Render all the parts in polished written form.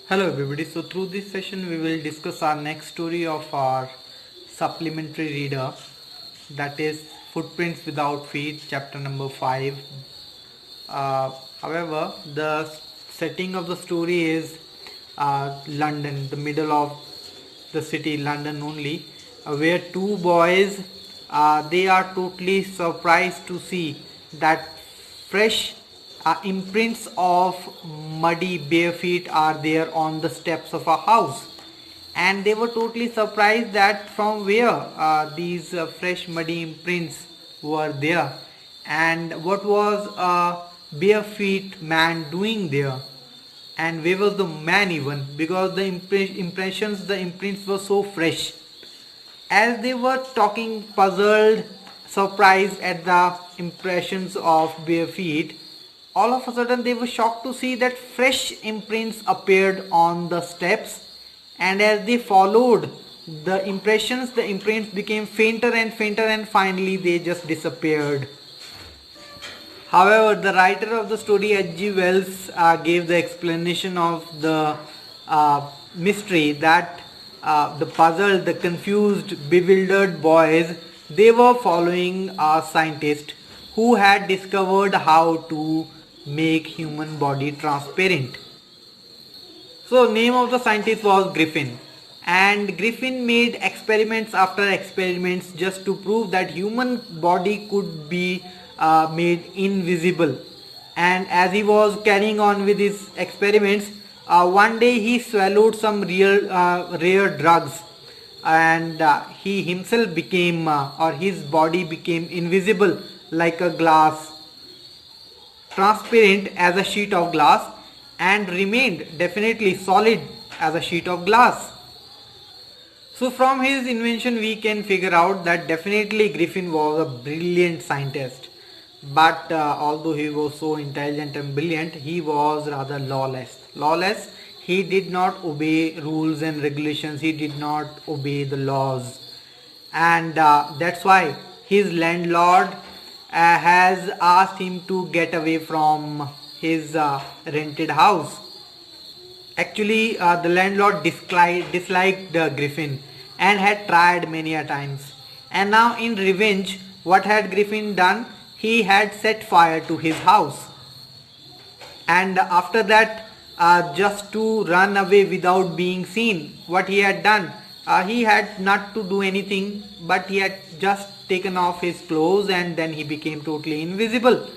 Hello everybody, so through this session we will discuss our next story of our supplementary reader, that is Footprints Without Feet, chapter number 5. However, the setting of the story is London, the middle of the city, London only, where two boys they are totally surprised to see that fresh imprints of muddy bare feet are there on the steps of a house, and they were totally surprised that from where these fresh muddy imprints were there, and what was a bare feet man doing there, and where was the man even, because the impressions, the imprints were so fresh. As they were talking, puzzled, surprised at the impressions of bare feet, all of a sudden they were shocked to see that fresh imprints appeared on the steps, and as they followed the impressions, the imprints became fainter and fainter, and finally they just disappeared. However, the writer of the story, H.G. Wells, gave the explanation of the mystery that the puzzled, the confused, bewildered boys, they were following a scientist who had discovered how to make human body transparent. So name of the scientist was Griffin, and Griffin made experiments after experiments just to prove that human body could be made invisible. And as he was carrying on with his experiments, one day he swallowed some rare drugs, and he himself became or his body became invisible like a glass, transparent as a sheet of glass, and remained definitely solid as a sheet of glass. So from his invention we can figure out that definitely Griffin was a brilliant scientist, but although he was so intelligent and brilliant, he was rather lawless. He did not obey rules and regulations, he did not obey the laws, and that's why his landlord has asked him to get away from his rented house. Actually, the landlord disliked Griffin and had tried many a times. And now, in revenge, what had Griffin done? He had set fire to his house. And after that, just to run away without being seen, what he had done? He had not to do anything, but he had just taken off his clothes, and then he became totally invisible.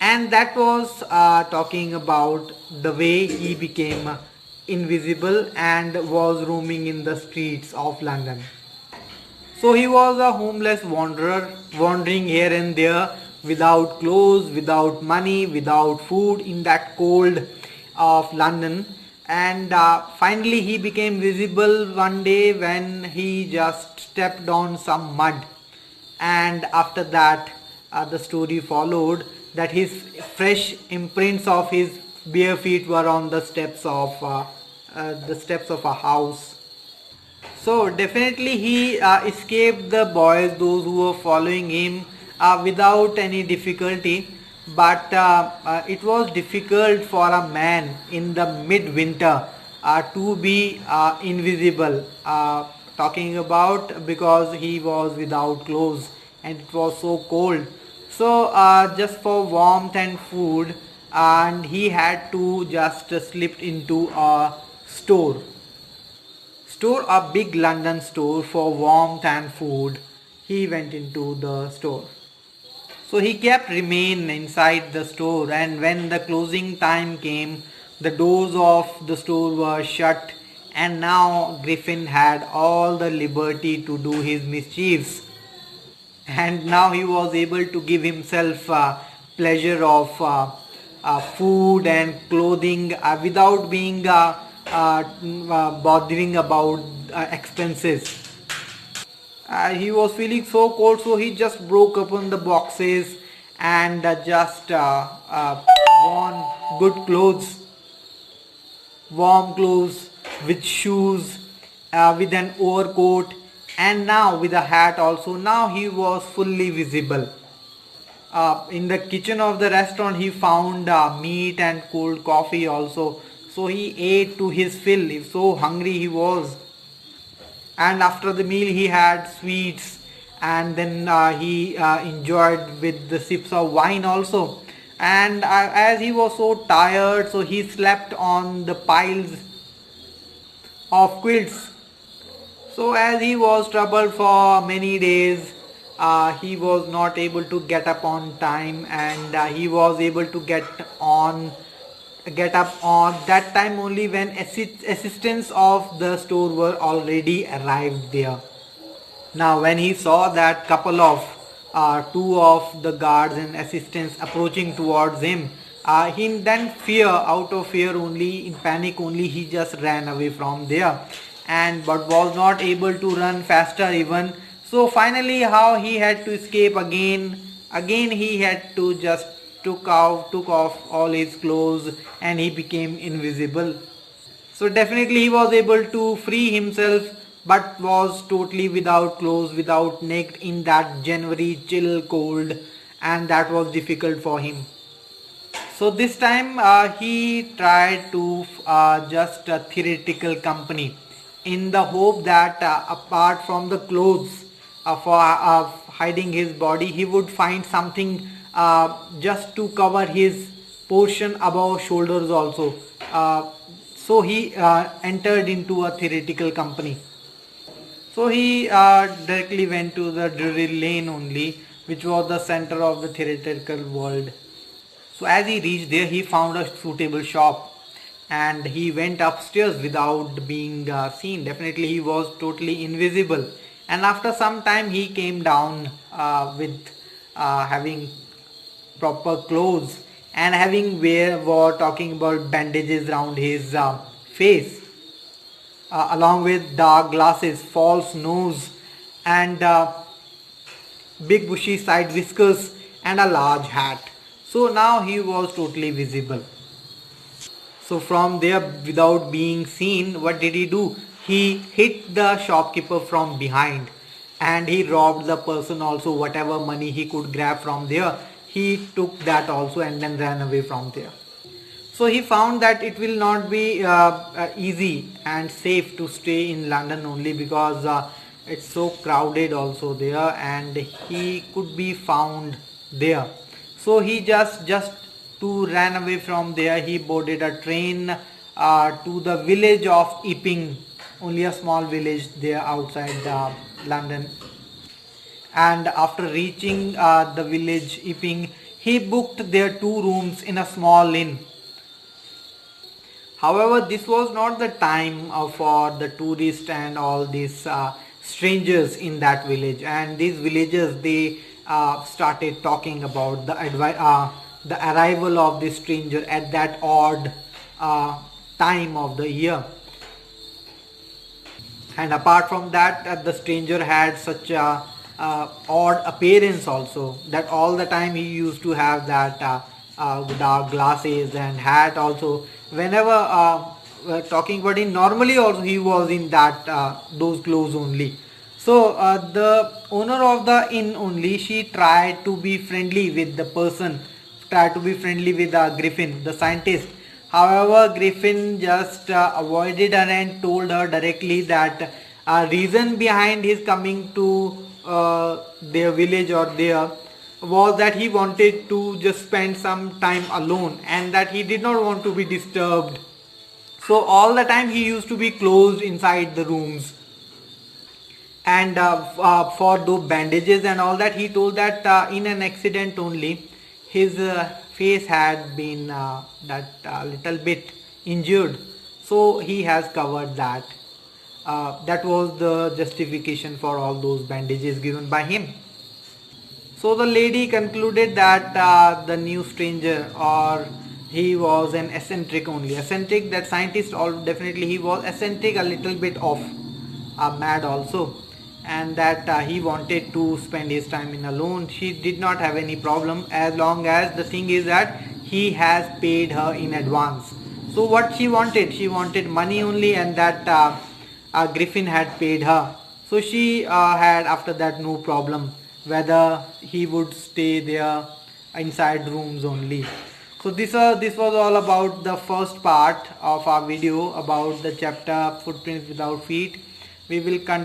And that was talking about the way he became invisible and was roaming in the streets of London. So he was a homeless wanderer, wandering here and there without clothes, without money, without food in that cold of London. And finally he became visible one day when he just stepped on some mud. And after that, the story followed that his fresh imprints of his bare feet were on the steps of a house. So definitely he escaped the boys, those who were following him, without any difficulty. But it was difficult for a man in the midwinter to be invisible. Talking about because he was without clothes and it was so cold. So just for warmth and food, and he had to just slip into a store, a big London store for warmth and food. He went into the store. So he kept remain inside the store, and when the closing time came, the doors of the store were shut, and now Griffin had all the liberty to do his mischiefs. And now he was able to give himself pleasure of food and clothing without being bothering about expenses. He was feeling so cold, so he just broke open the boxes and just worn good clothes, warm clothes, with shoes, with an overcoat, and now with a hat also. Now he was fully visible. In the kitchen of the restaurant he found meat and cold coffee also. So he ate to his fill. So hungry he was, and after the meal he had sweets, and then he enjoyed with the sips of wine also. And as he was so tired, so he slept on the piles of quilts. So as he was troubled for many days, he was not able to get up on time, and he was able to get up on that time only when assistants of the store were already arrived there. Now when he saw that couple of two of the guards and assistants approaching towards him, he then out of fear only, in panic only, he just ran away from there, and but was not able to run faster even. So finally how he had to escape again he had to just took off all his clothes, and he became invisible. So definitely he was able to free himself, but was totally without clothes, without naked in that January chill cold, and that was difficult for him. So this time he tried to just a theoretical company, in the hope that apart from the clothes for hiding his body, he would find something just to cover his portion above shoulders also. So he entered into a theoretical company. So he directly went to the Drury Lane only, which was the center of the theoretical world. So as he reached there, he found a suitable shop, and he went upstairs without being seen. Definitely he was totally invisible. And after some time he came down with having proper clothes, and having were talking about bandages around his face, along with dark glasses, false nose, and big bushy side whiskers, and a large hat. So now he was totally visible. So from there, without being seen, what did he do? He hit the shopkeeper from behind, and he robbed the person also. Whatever money he could grab from there, he took that also, and then ran away from there. So he found that it will not be easy and safe to stay in London only, because it's so crowded also there, and he could be found there. So he just to ran away from there, he boarded a train to the village of Epping, only a small village there outside London. And after reaching the village Epping, he booked their 2 rooms in a small inn. However, this was not the time for the tourists and all these strangers in that village. And these villagers, they started talking about the arrival of this stranger at that odd time of the year. And apart from that, the stranger had such a odd appearance also, that all the time he used to have that dark glasses and hat also. Whenever we're talking about him, normally also he was in that those clothes only. So the owner of the inn only, she tried to be friendly with the person, tried to be friendly with Griffin, the scientist. However, Griffin just avoided her and told her directly that reason behind his coming to their village or there was that he wanted to just spend some time alone, and that he did not want to be disturbed. So all the time he used to be closed inside the rooms. And for those bandages and all that, he told that in an accident only his face had been that little bit injured, so he has covered that. That was the justification for all those bandages given by him. So the lady concluded that the new stranger, or he was an eccentric only. Eccentric, that scientist, all definitely he was eccentric, a little bit off, mad also, and that he wanted to spend his time in alone. She did not have any problem, as long as the thing is that he has paid her in advance. So what she wanted money only, and that Griffin had paid her. So she had after that no problem whether he would stay there inside rooms only. So this was all about the first part of our video about the chapter footprints without feet. We will continue